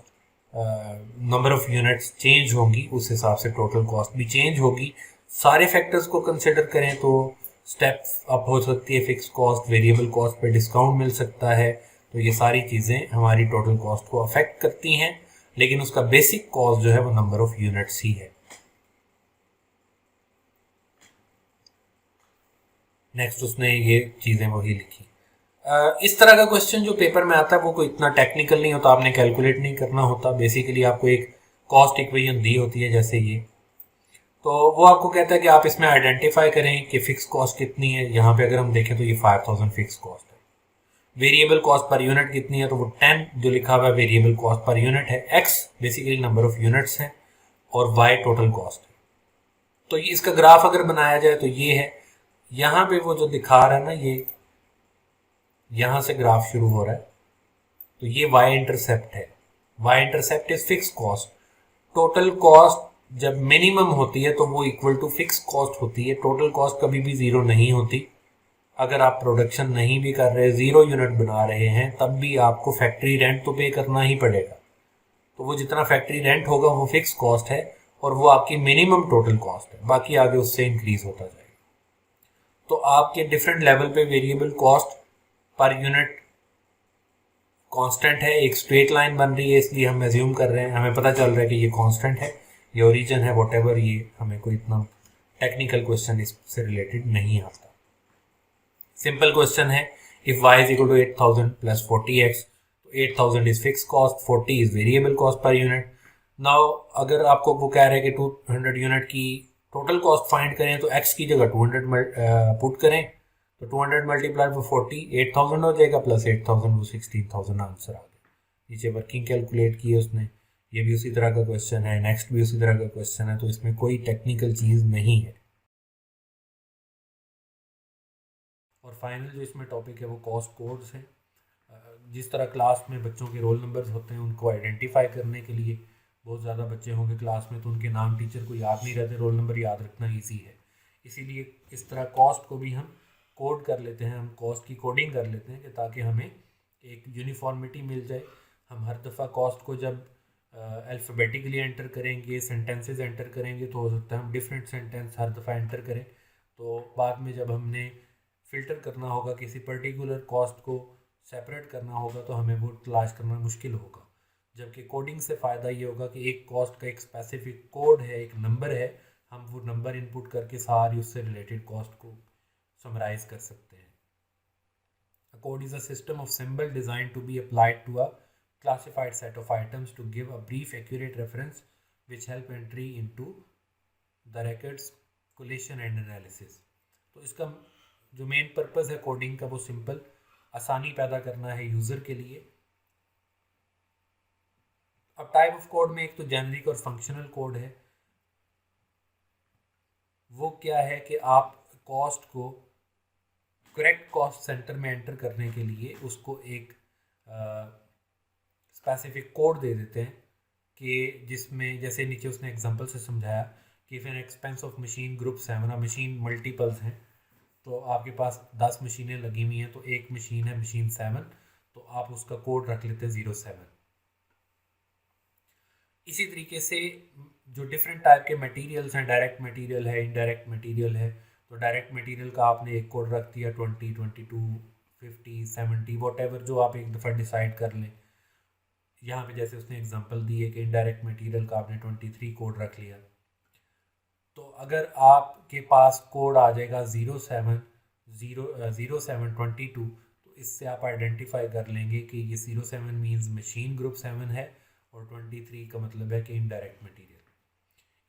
number of units change होंगी उस हिसाब से टोटल कॉस्ट भी चेंज होगी। सारे फैक्टर्स को कंसिडर करें तो स्टेप अप हो सकती है फिक्स कॉस्ट, वेरिएबल कॉस्ट पे डिस्काउंट मिल सकता है। तो ये सारी चीज़ें हमारी टोटल कॉस्ट को अफेक्ट करती हैं, लेकिन उसका बेसिक कॉस्ट जो है वो नंबर ऑफ यूनिट्स ही है। नेक्स्ट उसने ये चीज़ें वही लिखी। इस तरह का क्वेश्चन जो पेपर में आता है वो कोई इतना टेक्निकल नहीं होता, आपने कैलकुलेट नहीं करना होता। बेसिकली आपको एक कॉस्ट इक्वेशन दी होती है जैसे ये, तो वो आपको कहता है कि आप इसमें आइडेंटिफाई करें कि फिक्स कॉस्ट कितनी है। यहाँ पे अगर हम देखें तो ये 5000 फिक्स कॉस्ट है। वेरिएबल कॉस्ट पर यूनिट कितनी है, तो वो 10 जो लिखा हुआ है वेरिएबल कॉस्ट पर यूनिट है। x basically number of units है और y टोटल कॉस्ट है। तो ये इसका ग्राफ अगर बनाया जाए तो ये है, यहाँ पे वो जो दिखा रहा है ना, ये यहाँ से ग्राफ शुरू हो रहा है, तो ये y इंटरसेप्ट है। y intercept is fix cost. Total cost जब मिनिमम होती है तो वो इक्वल टू फिक्स कॉस्ट होती है। टोटल कॉस्ट कभी भी जीरो नहीं होती। अगर आप प्रोडक्शन नहीं भी कर रहे, जीरो यूनिट बना रहे हैं, तब भी आपको फैक्ट्री रेंट तो पे करना ही पड़ेगा। तो वो जितना फैक्ट्री रेंट होगा वो फिक्स कॉस्ट है और वो आपकी मिनिमम टोटल कॉस्ट है, बाकी आगे उससे इंक्रीज होता जाएगा। तो आपके डिफरेंट लेवल पे variable cost per unit constant है, एक स्ट्रेट लाइन बन रही है, इसलिए हम एज्यूम कर रहे हैं, हमें पता चल रहा है कि ये कांस्टेंट है, ये ओरिजिन है, व्हाटएवर। ये हमें कोई इतना टेक्निकल क्वेश्चन इससे रिलेटेड नहीं आता। सिंपल क्वेश्चन है, if y is equal to 8000 plus 40x, तो 8000 is fix cost, 40 is variable cost per unit. Now अगर आपको वो कह रहे हैं कि 200 यूनिट की टोटल कॉस्ट फाइंड करें तो x की जगह 200 पुट करें, तो 200 मल्टीप्लाई बाय 40 8000 हो जाएगा, प्लस 8000 वो 16000 आंसर आ गया। नीचे वर्किंग कैलकुलेट की है उसने। ये भी उसी तरह का क्वेश्चन है, नेक्स्ट भी उसी तरह का क्वेश्चन है, तो इसमें कोई टेक्निकल चीज़ नहीं है। और फाइनल जो इसमें टॉपिक है वो कॉस्ट कोड्स है। जिस तरह क्लास में बच्चों के रोल नंबर्स होते हैं, उनको आइडेंटिफाई करने के लिए बहुत ज़्यादा बच्चे होंगे क्लास में तो उनके नाम टीचर को याद नहीं रहते, रोल नंबर याद रखना ईजी है। इसीलिए इस तरह कॉस्ट को भी हम कोड कर लेते हैं, हम कॉस्ट की कोडिंग कर लेते हैं कि ताकि हमें एक यूनिफॉर्मिटी मिल जाए। हम हर दफ़ा कॉस्ट को जब अल्फ़ाबेटिकली एंटर करेंगे, सेंटेंसेस एंटर करेंगे, तो हो सकता है हम डिफरेंट सेंटेंस हर दफ़ा एंटर करें। तो बाद में जब हमने फ़िल्टर करना होगा, किसी पर्टिकुलर कॉस्ट को सेपरेट करना होगा, तो हमें वो तलाश करना मुश्किल होगा। जबकि कोडिंग से फ़ायदा ये होगा कि एक कॉस्ट का एक स्पेसिफिक कोड है, एक नंबर है, हम वो नंबर इनपुट करके सारी उससे रिलेटेड कॉस्ट को समराइज़ कर सकते हैं। A code is a system of symbol designed to be applied to a classified set of items to give a brief accurate reference which help entry into the records collation and analysis। तो इसका जो main purpose है coding का वो simple आसानी पैदा करना है यूज़र के लिए। अब टाइप ऑफ कोड में एक तो जेनरिक और फंक्शनल कोड है। वो क्या है कि आप कॉस्ट को करेक्ट कॉस्ट सेंटर में एंटर करने के लिए उसको एक स्पेसिफिक कोड दे देते हैं कि जिसमें जैसे नीचे उसने एग्जांपल से समझाया कि if an expense of machine group 7, machine multiples हैं, तो आपके पास 10 मशीनें लगी हुई हैं, तो एक मशीन है मशीन 7, तो आप उसका कोड रख लेते हैं 07। इसी तरीके से जो डिफरेंट टाइप के मटेरियल्स हैं, डायरेक्ट मटेरियल है, इनडायरेक्ट मटेरियल है, तो डायरेक्ट मटेरियल का आपने एक कोड रख दिया 20, 22, 50, 70, वॉट एवर जो आप एक दफ़ा डिसाइड कर लें। यहाँ पे जैसे उसने एग्जांपल दी है कि इनडायरेक्ट मटेरियल का आपने 23 कोड रख लिया, तो अगर आपके पास कोड आ जाएगा 0722, तो इससे आप आइडेंटिफाई कर लेंगे कि ये 07 मीन्स मशीन ग्रुप 7 है और 23 का मतलब है कि indirect material.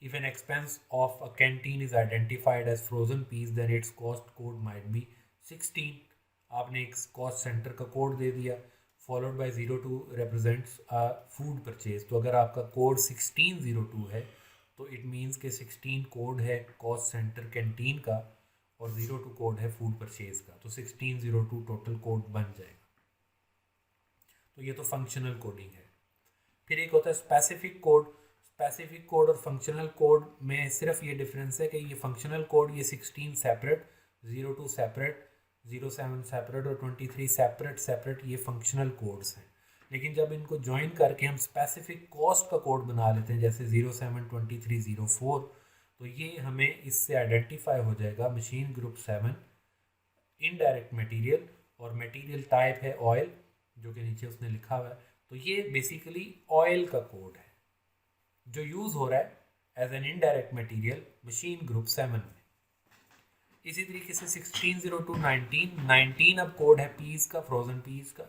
If an expense of a canteen is identified as frozen peas, then its cost code might be 16। आपने एक कॉस्ट सेंटर का कोड दे दिया, followed by 02 represents a food purchase। तो अगर आपका कोड 1602 है तो इट मीन्स के 16 कोड है कॉस्ट सेंटर कैंटीन का और 02 कोड है फूड परचेज का, तो 1602 टोटल कोड बन जाएगा। तो ये तो फंक्शनल कोडिंग है। फिर एक होता है स्पेसिफिक कोड। स्पेसिफिक कोड और फंक्शनल कोड में सिर्फ ये डिफरेंस है कि ये फंक्शनल कोड ये 16 सेपरेट, 02 सेपरेट, 07 सेपरेट और 23 सेपरेट ये फंक्शनल कोड्स हैं। लेकिन जब इनको ज्वाइन करके हम स्पेसिफिक कॉस्ट का कोड बना लेते हैं जैसे 072304, तो ये हमें इससे आइडेंटिफाई हो जाएगा मशीन ग्रुप 7, इनडायरेक्ट मटेरियल और मटेरियल टाइप है ऑयल, जो कि नीचे उसने लिखा हुआ है। तो ये बेसिकली ऑयल का कोड है जो यूज़ हो रहा है as an indirect material machine group 7 में। इसी तरीके से 160219 अब कोड है पीस का, फ्रोज़न पीस का,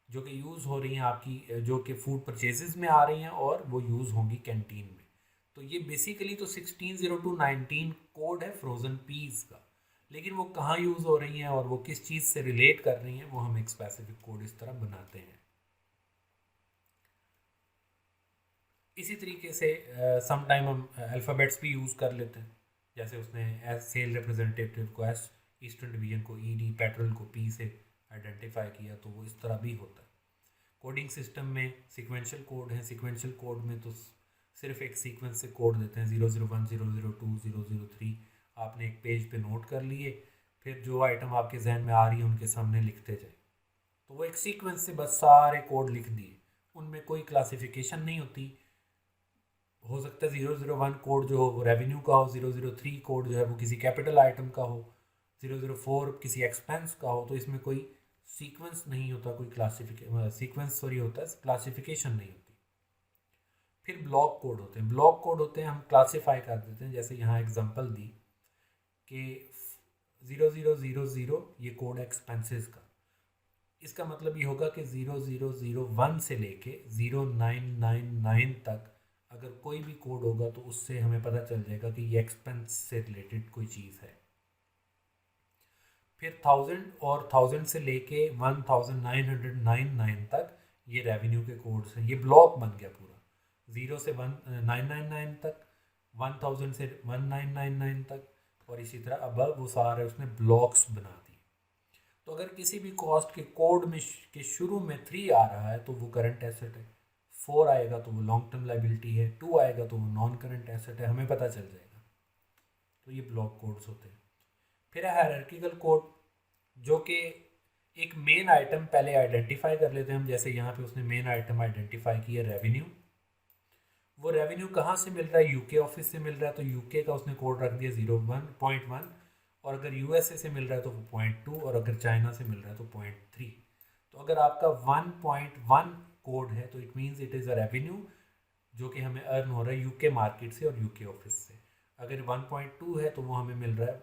जो कि यूज़ हो रही हैं आपकी, जो कि फूड परचेजेस में आ रही हैं और वो यूज़ होंगी कैंटीन में। तो ये बेसिकली तो 160219 कोड है फ्रोज़न पीस का, लेकिन वो कहाँ यूज़ हो रही हैं और वो किस चीज़ से रिलेट कर रही हैं वो हम एक स्पेसिफिक कोड इस तरह बनाते हैं। इसी तरीके से सम टाइम हम अल्फ़ाबेट्स भी यूज़ कर लेते हैं, जैसे उसने एस सेल रिप्रेजेंटेटिव को एस, ईस्टर्न डिवीजन को ईडी, पेट्रोल को पी से आइडेंटिफाई किया, तो वो इस तरह भी होता है। कोडिंग सिस्टम में सीक्वेंशियल कोड है। सीक्वेंशियल कोड में तो सिर्फ एक सीक्वेंस से कोड देते हैं 001, 002, 003, आपने एक पेज पे नोट कर लिए, फिर जो आइटम आपके जहन में आ रही है उनके सामने लिखते जाए। तो वो एक सीक्वेंस से बस सारे कोड लिख दिए, उनमें कोई क्लासिफिकेशन नहीं होती। हो सकता है 001 कोड जो हो वो रेवेन्यू का हो, 003 कोड जो है वो किसी कैपिटल आइटम का हो, 004 किसी एक्सपेंस का हो, तो इसमें कोई सीक्वेंस नहीं होता, कोई सीक्वेंस होता है, क्लासिफिकेशन नहीं होती। फिर ब्लॉक कोड होते हैं। ब्लॉक कोड होते हैं हम क्लासिफाई कर देते हैं, जैसे यहाँ एग्जांपल दी कि 0000 ये कोड एक्सपेंसेस का, इसका मतलब ये होगा कि 0001 से लेके 0999 तक अगर कोई भी कोड होगा तो उससे हमें पता चल जाएगा कि ये एक्सपेंस से रिलेटेड कोई चीज़ है। फिर 1000 और 1000 से लेके 1999 तक ये रेवेन्यू के कोड्स हैं। ये ब्लॉक बन गया पूरा, 0 से 1999 तक, 1000 से 1999 तक, और इसी तरह अब वो सारे उसने ब्लॉक्स बना दिए। तो अगर किसी भी कॉस्ट के कोड में के शुरू में 3 आ रहा है तो वो करंट एसेट है, 4 आएगा तो वो लॉन्ग टर्म लाइबिलिटी है, 2 आएगा तो वो नॉन करंट एसेट है, हमें पता चल जाएगा। तो ये ब्लॉक कोड्स होते हैं। फिर है हायरार्किकल कोड, जो कि एक मेन आइटम पहले आइडेंटिफाई कर लेते हैं हम, जैसे यहाँ पे उसने मेन आइटम आइडेंटिफाई किया रेवेन्यू। वो रेवेन्यू कहाँ से मिल रहा है, यूके ऑफिस से मिल रहा है, तो यूके का उसने कोड रख दिया 01.1, और अगर यूएसए से मिल रहा है तो वो 0.2, और अगर चाइना से मिल रहा है तो 0.3। तो अगर आपका 1.1 कोड है तो it means it is a revenue जो कि हमें अर्न हो रहा है यूके मार्केट से और यूके ऑफिस से। अगर 1.2 है तो वो हमें मिल रहा है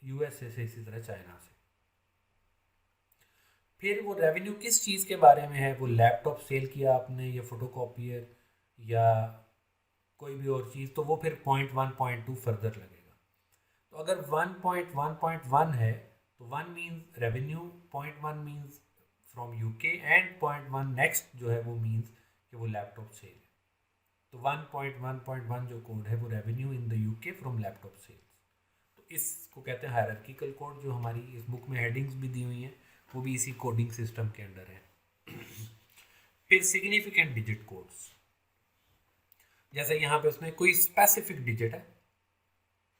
यूएसए से, इसी तरह चाइना से। फिर वो रेवेन्यू किस चीज़ के बारे में है, वो लैपटॉप सेल किया आपने या फोटोकॉपियर या कोई भी और चीज़, तो वो फिर 0.1 फर्दर लगेगा। तो अगर 1.1 है तो 1 means revenue, 0.1 means from UK, and 0.1 next जो है वो मीन्स कि वो लैपटॉप सेल है। तो 1.1 जो कोड है वो revenue in the UK from laptop sales. तो इसको कहते हैं हायरार्किकल कोड, जो हमारी इस बुक में हेडिंग्स भी दी हुई हैं वो भी इसी कोडिंग सिस्टम के अंडर है। फिर सिग्निफिकेंट डिजिट कोड्स, जैसे यहाँ पे उसमें कोई स्पेसिफिक डिजिट है,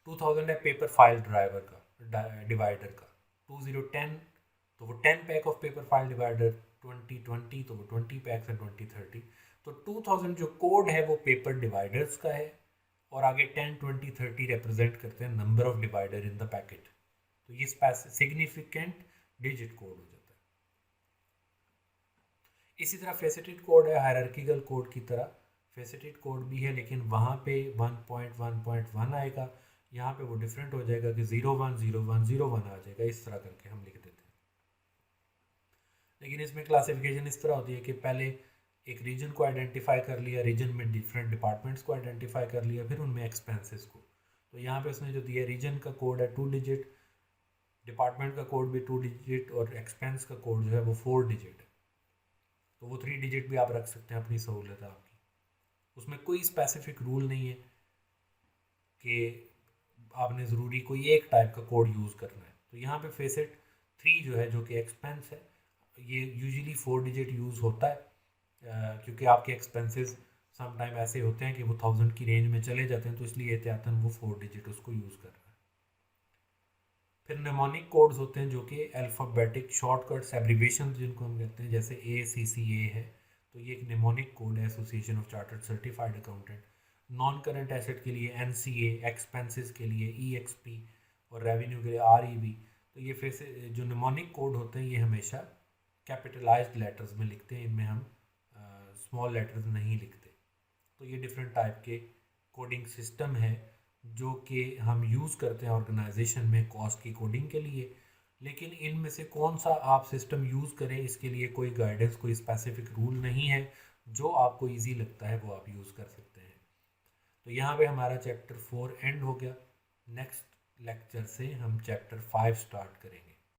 2000 है पेपर फाइल ड्राइवर का डिवाइडर का, 2010 तो वो 10 pack of paper file divider, 2020 तो वो 20 पैक्स है, 2030 तो 2000 जो कोड है वो पेपर डिवाइडर्स का है, और आगे 10, 20, 30 रिप्रेजेंट करते हैं number of divider in the packet. तो ये सिग्निफिकेंट डिजिट कोड हो जाता है। इसी तरह फेसेटेड कोड है हायरार्किकल कोड की तरह, फेसेटेड कोड भी है लेकिन वहाँ पे 1.1.1 आएगा, यहाँ पे वो डिफरेंट हो जाएगा कि 010101 आ जाएगा, इस तरह करके हम लिख देते हैं। लेकिन इसमें क्लासिफिकेशन इस तरह होती है कि पहले एक रीजन को आइडेंटिफाई कर लिया, रीजन में डिफरेंट डिपार्टमेंट्स को आइडेंटिफाई कर लिया, फिर उनमें एक्सपेंसेस को। तो यहाँ पे उसने जो दिया, रीजन का कोड है 2 डिजिट, डिपार्टमेंट का कोड भी 2 डिजिट, और एक्सपेंस का कोड जो है वो 4 डिजिट है। तो वो 3 डिजिट भी आप रख सकते हैं, अपनी सहूलत है आपकी। उसमें कोई स्पेसिफिक रूल नहीं है कि आपने ज़रूरी कोई एक टाइप का कोड यूज़ करना है। तो यहाँ पे फेसेट 3 जो है, जो कि एक्सपेंस है, ये यूजुअली 4 डिजिट यूज़ होता है, क्योंकि आपके एक्सपेंसेस समटाइम ऐसे होते हैं कि वो 1000 की रेंज में चले जाते हैं, तो इसलिए एहतियातन वो 4 डिजिट उसको यूज़ कर रहा है। फिर नेमोनिक कोड्स होते हैं जो कि अल्फ़ाबेटिक शॉर्टकट्स, एब्रीवेशन जिनको हम कहते हैं, जैसे ACCA है, तो ये एक नेमोनिक कोड है, association of chartered certified accountant. Non current asset के लिए NCA, एक्सपेंसेस के लिए EXP, और रेवेन्यू के लिए REV। तो ये फिर जो नेमोनिक कोड होते हैं ये हमेशा कैपिटलाइज्ड लेटर्स में लिखते हैं, इनमें हम स्मॉल लेटर्स नहीं लिखते। तो ये डिफरेंट टाइप के कोडिंग सिस्टम है जो कि हम यूज़ करते हैं ऑर्गेनाइजेशन में कॉस्ट की कोडिंग के लिए। लेकिन इनमें से कौन सा आप सिस्टम यूज़ करें, इसके लिए कोई गाइडेंस, कोई स्पेसिफिक रूल नहीं है। जो आपको इजी लगता है वो आप यूज़ कर सकते हैं। तो यहाँ पे हमारा चैप्टर 4 एंड हो गया। नेक्स्ट लेक्चर से हम चैप्टर 5 स्टार्ट करेंगे।